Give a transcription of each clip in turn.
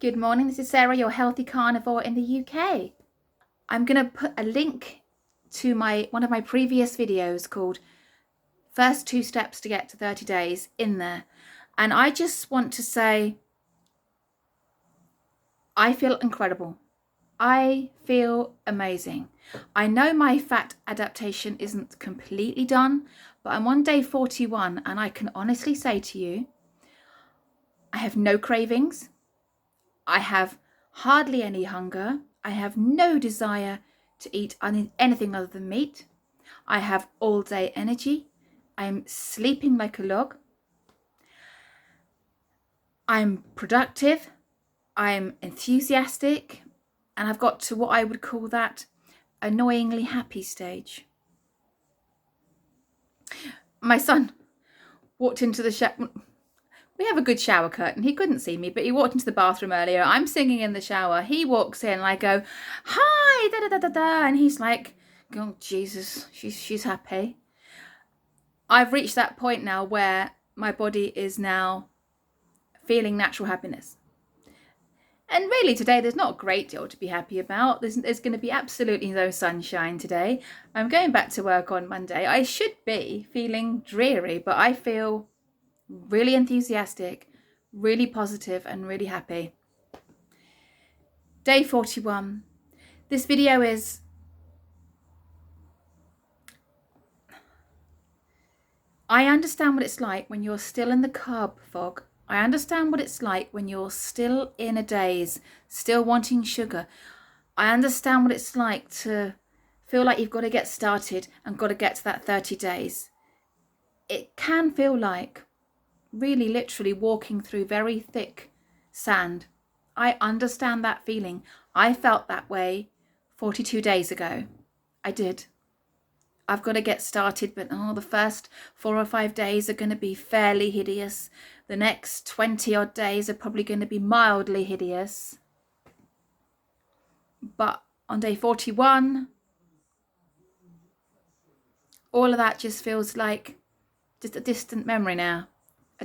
Good morning, this is Sarah, your healthy carnivore in the UK. I'm going to put a link to one of my previous videos called First 2 Steps to Get to 30 Days in there. And I just want to say, I feel incredible. I feel amazing. I know my fat adaptation isn't completely done, but I'm on day 41 and I can honestly say to you, I have no cravings. I have hardly any hunger. I have no desire to eat anything other than meat. I have all day energy. I'm sleeping like a log. I'm productive. I'm enthusiastic. And I've got to what I would call that annoyingly happy stage. My son walked into the shower. We have a good shower curtain. He couldn't see me, but he walked into the bathroom earlier. I'm singing in the shower. He walks in and I go, hi, da da da da da. And he's like, oh, Jesus, she's happy. I've reached that point now where my body is now feeling natural happiness. And really today, there's not a great deal to be happy about. There's going to be absolutely no sunshine today. I'm going back to work on Monday. I should be feeling dreary, but I feel really enthusiastic, really positive and really happy. Day 41. This video is I understand what it's like when you're still in the carb fog. I understand what it's like when you're still in a daze, still wanting sugar. I understand what it's like to feel like you've got to get started and got to get to that 30 days. It can feel like really literally walking through very thick sand. I understand that feeling. I felt that way 42 days ago. I did. I've got to get started, but the first 4 or 5 days are going to be fairly hideous. The next 20 odd days are probably going to be mildly hideous. But on day 41, all of that just feels like just a distant memory now. I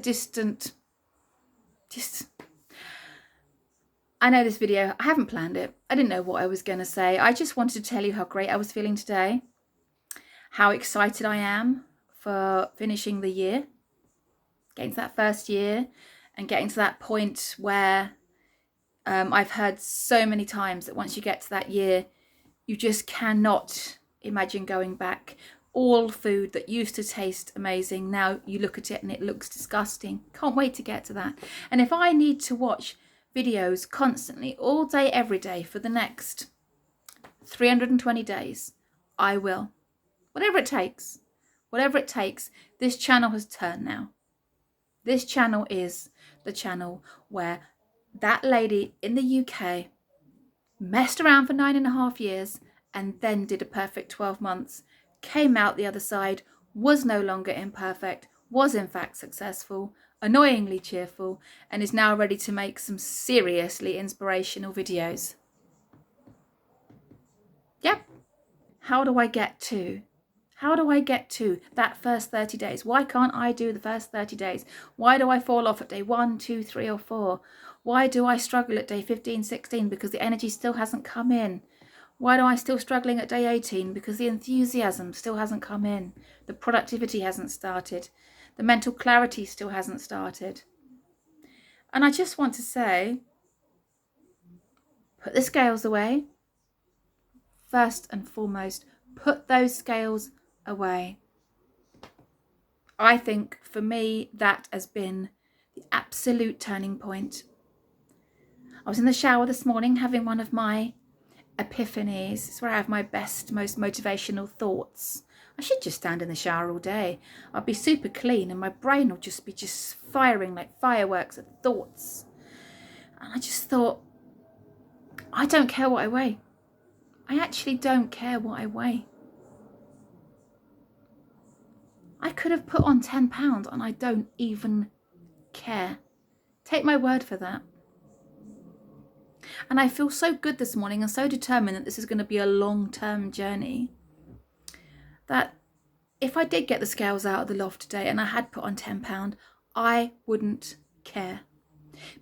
know this video, I haven't planned it. I didn't know what I was going to say. I just wanted to tell you how great I was feeling today. How excited I am for finishing the year. Getting to that first year and getting to that point where I've heard so many times that once you get to that year, you just cannot imagine going back. All food that used to taste amazing, now you look at it and it looks disgusting. Can't wait to get to that. And if I need to watch videos constantly, all day, every day for the next 320 days, I will. Whatever it takes. Whatever it takes. This channel has turned now. This channel is the channel where that lady in the UK messed around for 9.5 years and then did a perfect 12 months, came out the other side, was no longer imperfect, was in fact successful, annoyingly cheerful, and is now ready to make some seriously inspirational videos. Yep. How do I get to that first 30 days? Why can't I do the first 30 days? Why do I fall off at day 1, 2, 3 or 4? Why do I struggle at day 15, 16 because the energy still hasn't come in? Why do I still struggling at day 18 because the enthusiasm still hasn't come in? The productivity hasn't started. The mental clarity still hasn't started. And I just want to say, put the scales away. First and foremost, put those scales away. I think for me that has been the absolute turning point. I was in the shower this morning having one of my epiphanies. It's where I have my best, most motivational thoughts. I should just stand in the shower all day. I'll be super clean and my brain will just be firing like fireworks of thoughts. And I just thought, I don't care what I weigh. I actually don't care what I weigh. I could have put on 10 pounds and I don't even care. Take my word for that. And I feel so good this morning and so determined that this is going to be a long-term journey, that if I did get the scales out of the loft today and I had put on 10 pounds, I wouldn't care.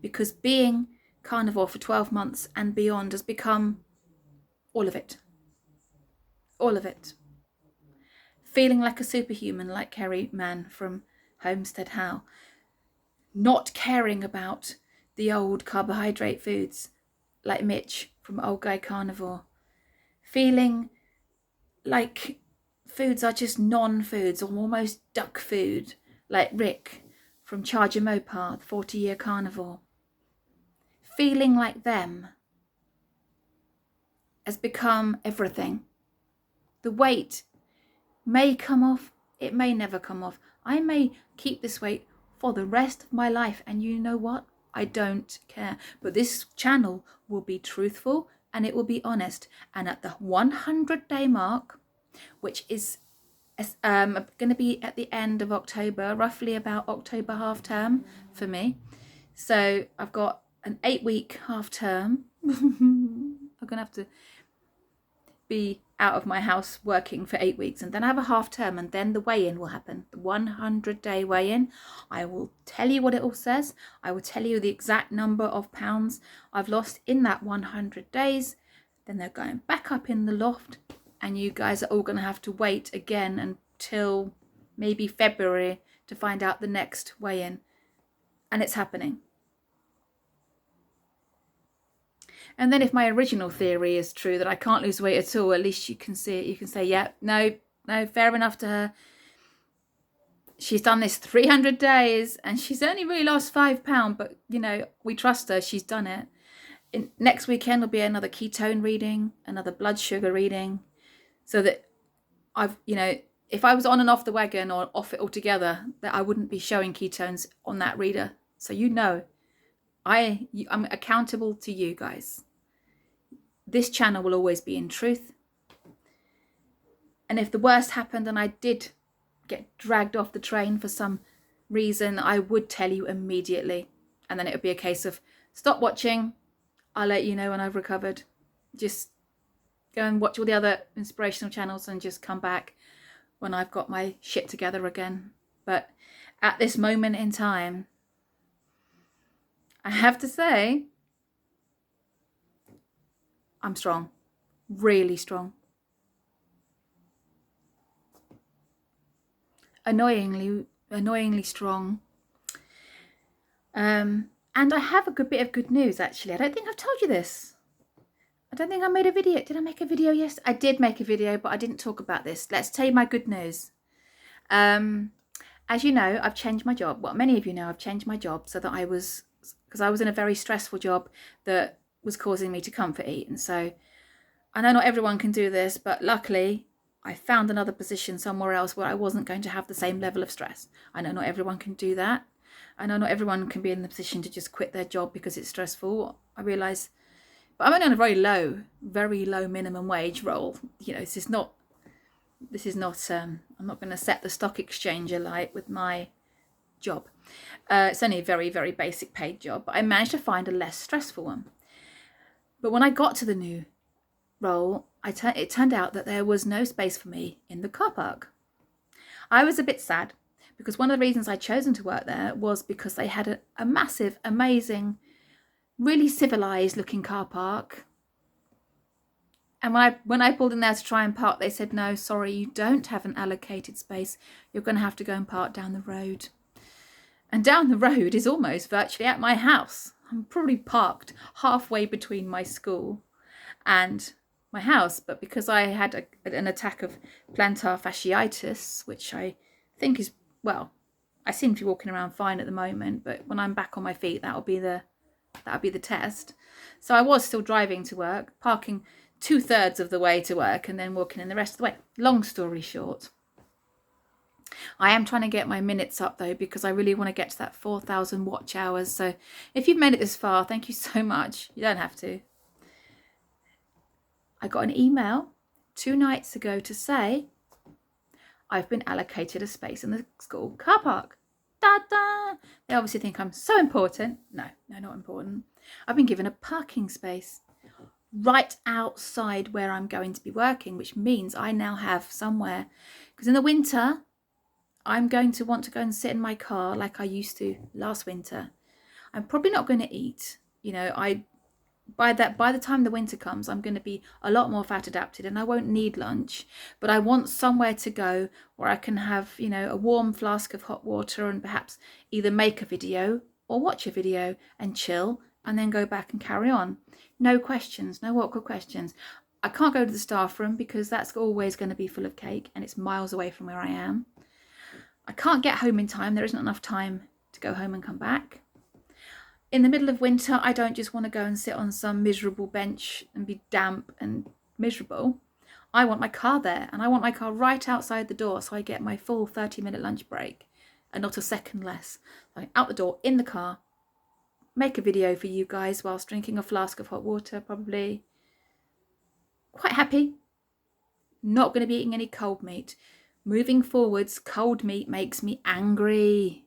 Because being carnivore for 12 months and beyond has become all of it. All of it. Feeling like a superhuman, like Kerry Mann from Homestead How. Not caring about the old carbohydrate foods, like Mitch from Old Guy Carnivore. Feeling like foods are just non-foods or almost duck food, like Rick from Charger Mopar, the 40-year carnivore. Feeling like them has become everything. The weight may come off, it may never come off. I may keep this weight for the rest of my life, and you know what? I don't care. But this channel will be truthful and it will be honest. And at the 100-day mark, which is going to be at the end of October, roughly about October half term for me. So I've got an 8-week half term. I'm going to have to be out of my house working for 8 weeks, and then I have a half term, and then the weigh-in will happen, the 100-day weigh-in. I will tell you what it all says. I will tell you the exact number of pounds I've lost in that 100 days. Then they're going back up in the loft, and you guys are all going to have to wait again until maybe February to find out the next weigh-in. And it's happening. And then if my original theory is true, that I can't lose weight at all, at least you can see it. You can say, yeah, no, fair enough to her. She's done this 300 days and she's only really lost £5, but, you know, we trust her. She's done it. Next weekend will be another ketone reading, another blood sugar reading, so that I've, you know, if I was on and off the wagon or off it altogether, that I wouldn't be showing ketones on that reader. So you know, I'm accountable to you guys. This channel will always be in truth. And if the worst happened and I did get dragged off the train for some reason, I would tell you immediately. And then it would be a case of stop watching. I'll let you know when I've recovered. Just go and watch all the other inspirational channels and just come back when I've got my shit together again. But at this moment in time, I have to say, I'm strong, really strong. Annoyingly strong. And I have a good bit of good news, actually. I don't think I've told you this. I don't think I made a video. Did I make a video? Yes, I did make a video, but I didn't talk about this. Let's tell you my good news. As you know, I've changed my job. Well, many of you know I've changed my job so that because I was in a very stressful job that was causing me to comfort eat. And so I know not everyone can do this, but luckily I found another position somewhere else where I wasn't going to have the same level of stress. I know not everyone can do that. I know not everyone can be in the position to just quit their job because it's stressful. I realise, but I'm only on a very low minimum wage role. You know, this is not, I'm not going to set the stock exchange alight with my job. It's only a very, very basic paid job, but I managed to find a less stressful one. But when I got to the new role, it turned out that there was no space for me in the car park. I was a bit sad because one of the reasons I'd chosen to work there was because they had a massive, amazing, really civilized looking car park. And when I pulled in there to try and park, they said, no, sorry, you don't have an allocated space. You're going to have to go and park down the road. And down the road is almost virtually at my house. I'm probably parked halfway between my school and my house. But because I had an attack of plantar fasciitis, which I think is, well, I seem to be walking around fine at the moment. But when I'm back on my feet, that'll be the test. So I was still driving to work, parking 2/3 of the way to work and then walking in the rest of the way. Long story short, I am trying to get my minutes up though, because I really want to get to that 4,000 watch hours. So if you've made it this far, thank you so much. You don't have to. I got an email 2 nights ago to say I've been allocated a space in the school car park. Da-da! They obviously think I'm so important. No, not important. I've been given a parking space right outside where I'm going to be working, which means I now have somewhere, because in the winter I'm going to want to go and sit in my car like I used to last winter. I'm probably not going to eat. You know, by the time the winter comes, I'm going to be a lot more fat adapted and I won't need lunch, but I want somewhere to go where I can have, you know, a warm flask of hot water and perhaps either make a video or watch a video and chill and then go back and carry on. No questions, no awkward questions. I can't go to the staff room because that's always going to be full of cake and it's miles away from where I am. I can't get home in time. There isn't enough time to go home and come back. In the middle of winter, I don't just want to go and sit on some miserable bench and be damp and miserable. I want my car there, and I want my car right outside the door so I get my full 30-minute lunch break and not a second less. Like out the door, in the car, make a video for you guys whilst drinking a flask of hot water, probably. Quite happy. Not going to be eating any cold meat. Moving forwards, cold meat makes me angry.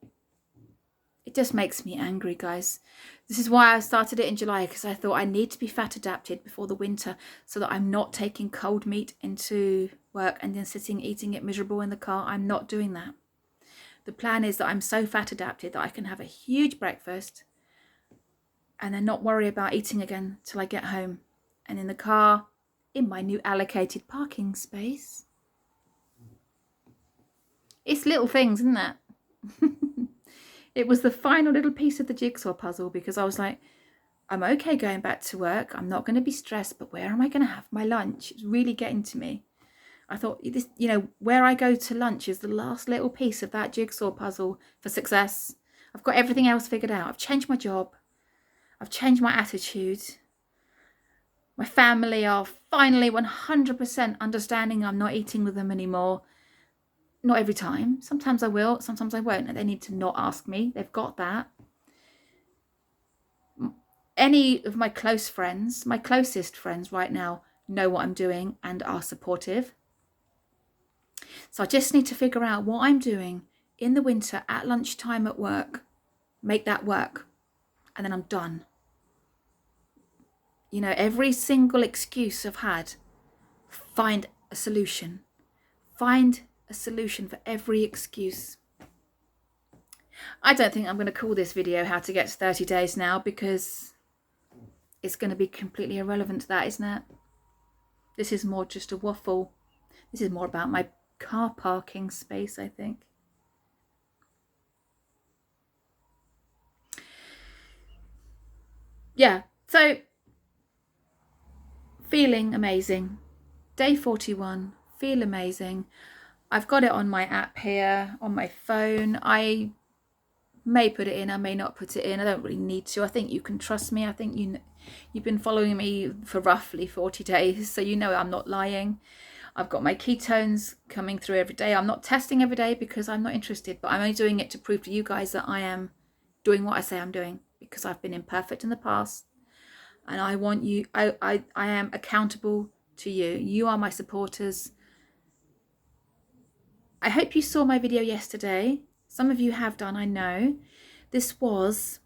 It just makes me angry, guys. This is why I started it in July, because I thought I need to be fat adapted before the winter so that I'm not taking cold meat into work and then sitting eating it miserable in the car. I'm not doing that. The plan is that I'm so fat adapted that I can have a huge breakfast and then not worry about eating again till I get home. And in the car, in my new allocated parking space. It's little things, isn't it? It was the final little piece of the jigsaw puzzle, because I was like, I'm okay going back to work. I'm not going to be stressed, but where am I going to have my lunch? It's really getting to me. I thought, this, you know, where I go to lunch is the last little piece of that jigsaw puzzle for success. I've got everything else figured out. I've changed my job. I've changed my attitude. My family are finally 100% understanding I'm not eating with them anymore. Not every time. Sometimes I will, sometimes I won't. And they need to not ask me. They've got that. Any of my close friends, my closest friends right now, know what I'm doing and are supportive. So I just need to figure out what I'm doing in the winter at lunchtime at work. Make that work. And then I'm done. You know, every single excuse I've had, find a solution. Find a solution for every excuse. I don't think I'm going to call this video how to get to 30 days now, because it's going to be completely irrelevant to that, isn't it? This is more just a waffle. This is more about my car parking space, I think. Yeah, so feeling amazing. Day 41, feel amazing. I've got it on my app here, on my phone. I may put it in, I may not put it in. I don't really need to. I think you can trust me. I think you've been following me for roughly 40 days, so you know I'm not lying. I've got my ketones coming through every day. I'm not testing every day because I'm not interested, but I'm only doing it to prove to you guys that I am doing what I say I'm doing, because I've been imperfect in the past. And I want you, I am accountable to you. You are my supporters. I hope you saw my video yesterday. Some of you have done, I know. This was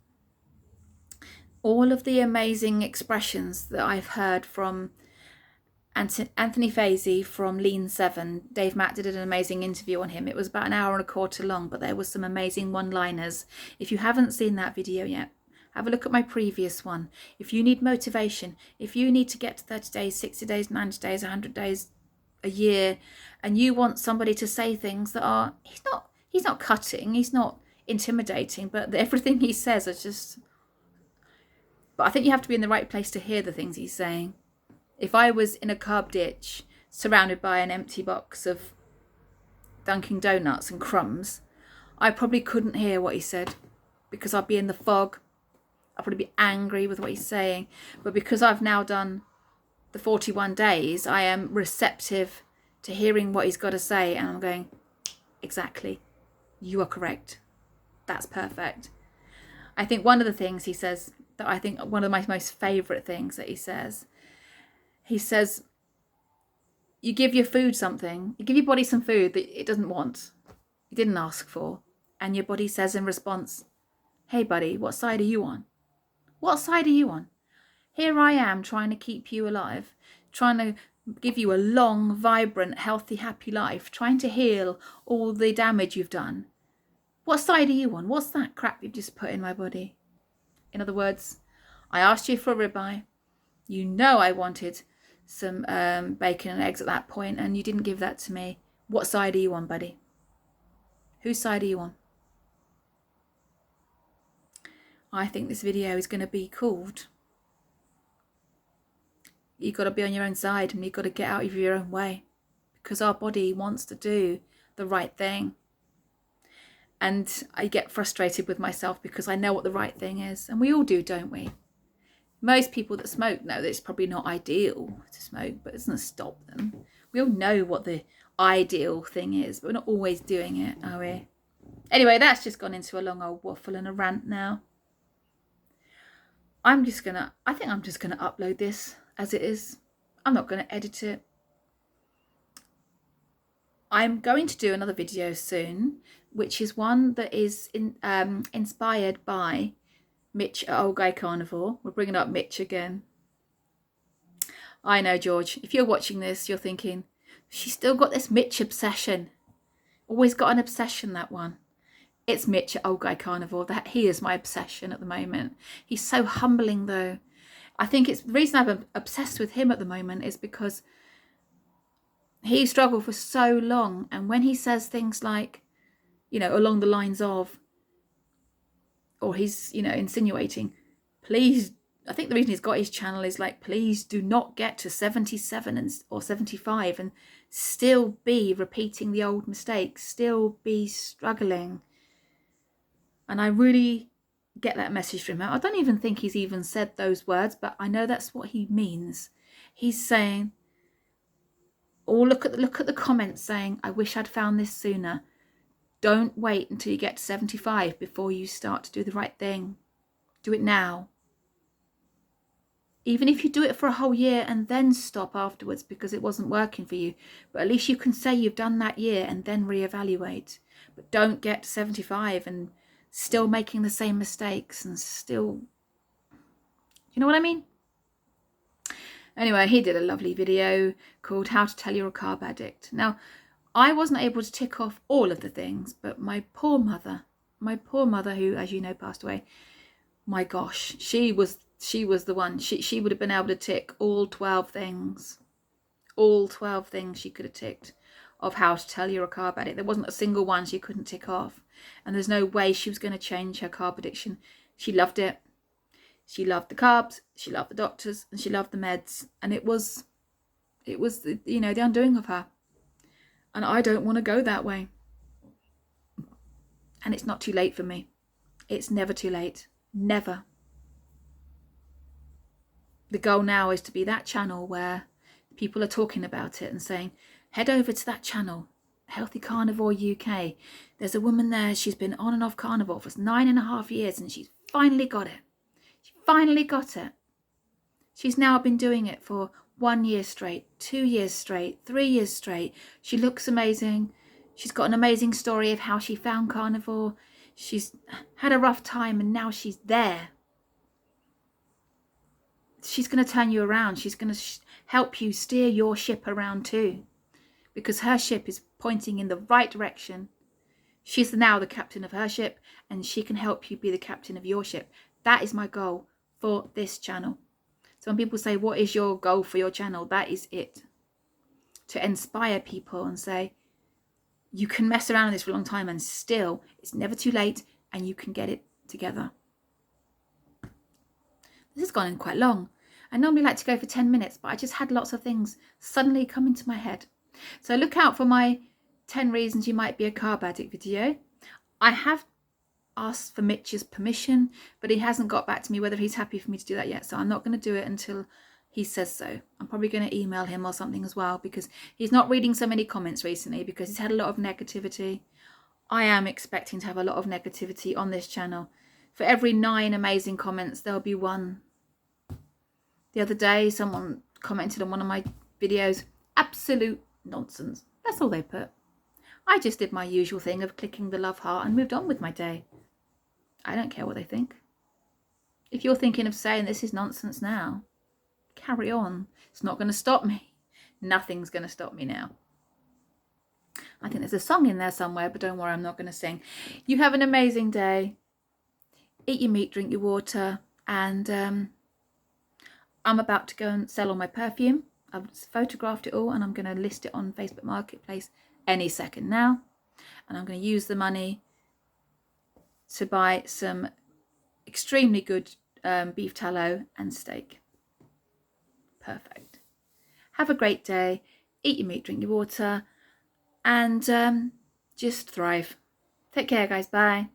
all of the amazing expressions that I've heard from Anthony Faisy from Lean 7. Dave Matt did an amazing interview on him. It was about an hour and a quarter long, but there was some amazing one-liners. If you haven't seen that video yet, have a look at my previous one. If you need motivation, if you need to get to 30 days, 60 days, 90 days, 100 days, a year, and you want somebody to say things that are, he's not cutting, he's not intimidating, but everything he says is just, but I think you have to be in the right place to hear the things he's saying. If I was in a carb ditch surrounded by an empty box of Dunkin' Donuts and crumbs, I probably couldn't hear what he said, because I'd be in the fog. I'd probably be angry with what he's saying. But because I've now done the 41 days, I am receptive to hearing what he's got to say, and I'm going, exactly, you are correct. That's perfect. I think one of the things he says, that I think one of my most favourite things that he says, you give your food something, you give your body some food that it doesn't want, it didn't ask for, and your body says in response, hey buddy, what side are you on? What side are you on? Here I am trying to keep you alive, trying to give you a long, vibrant, healthy, happy life, trying to heal all the damage you've done. What side are you on? What's that crap you've just put in my body? In other words, I asked you for a ribeye. You know I wanted some bacon and eggs at that point, and you didn't give that to me. What side are you on, buddy? Whose side are you on? I think this video is going to be called "You've got to be on your own side and you've got to get out of your own way," because our body wants to do the right thing. And I get frustrated with myself because I know what the right thing is. And we all do, don't we? Most people that smoke know that it's probably not ideal to smoke, but it doesn't stop them. We all know what the ideal thing is, but we're not always doing it, are we? Anyway, that's just gone into a long old waffle and a rant now. I think I'm just gonna upload this as it is. I'm not gonna edit it. I'm going to do another video soon, which is one that is inspired by Mitch at Old Guy Carnivore. We're bringing up Mitch again. I know, George, if you're watching this, you're thinking, she's still got this Mitch obsession. Always got an obsession, that one. It's Mitch at Old Guy Carnivore. He is my obsession at the moment. He's so humbling, though. I think it's the reason I'm obsessed with him at the moment is because he struggled for so long. And when he says things like, along the lines of, or he's, insinuating, please, I think the reason he's got his channel is like, please do not get to 77 or 75 and still be repeating the old mistakes, still be struggling. And I really get that message from him. I don't even think he's even said those words, but I know that's what he means. He's saying, look at the comments saying, I wish I'd found this sooner. Don't wait until you get to 75 before you start to do the right thing. Do it now. Even if you do it for a whole year and then stop afterwards because it wasn't working for you, but at least you can say you've done that year and then reevaluate. But don't get to 75 and still making the same mistakes and still, you know what I mean? Anyway, he did a lovely video called How to Tell You're a Carb Addict. Now, I wasn't able to tick off all of the things, but my poor mother who, as you know, passed away, my gosh, she was the one. She would have been able to tick all 12 things. All 12 things she could have ticked of how to tell you're a carb addict. There wasn't a single one she couldn't tick off. And there's no way she was going to change her carb addiction. She loved it. She loved the carbs, she loved the doctors, and she loved the meds. And it was the undoing of her. And I don't want to go that way. And it's not too late for me. It's never too late. Never. The goal now is to be that channel where people are talking about it and saying, head over to that channel, Healthy Carnivore UK. There's a woman there, she's been on and off carnivore for 9.5 years and she's finally got it. She finally got it. She's now been doing it for 1 year straight, 2 years straight, 3 years straight. She looks amazing. She's got an amazing story of how she found carnivore. She's had a rough time and now she's there. She's going to turn you around. She's going to help you steer your ship around too, because her ship is pointing in the right direction. She's now the captain of her ship and she can help you be the captain of your ship. That is my goal for this channel. So when people say, what is your goal for your channel? That is it. To inspire people and say, you can mess around with this for a long time and still, it's never too late and you can get it together. This has gone in quite long. I normally like to go for 10 minutes, but I just had lots of things suddenly come into my head. So look out for my 10 reasons you might be a carb addict video. I have asked for Mitch's permission, but he hasn't got back to me whether he's happy for me to do that yet. So I'm not going to do it until he says so. I'm probably going to email him or something as well, because he's not reading so many comments recently because he's had a lot of negativity. I am expecting to have a lot of negativity on this channel. For every 9 amazing comments, there'll be one. The other day, someone commented on one of my videos, absolute nonsense. That's all they put. I just did my usual thing of clicking the love heart and moved on with my day. I don't care what they think. If you're thinking of saying this is nonsense now, carry on. It's not going to stop me. Nothing's going to stop me now. I think there's a song in there somewhere, but don't worry, I'm not going to sing. You have an amazing day. Eat your meat, drink your water, and I'm about to go and sell all my perfume. I've photographed it all and I'm going to list it on Facebook Marketplace any second now. And I'm going to use the money to buy some extremely good beef tallow and steak. Perfect. Have a great day. Eat your meat, drink your water, and just thrive. Take care, guys. Bye.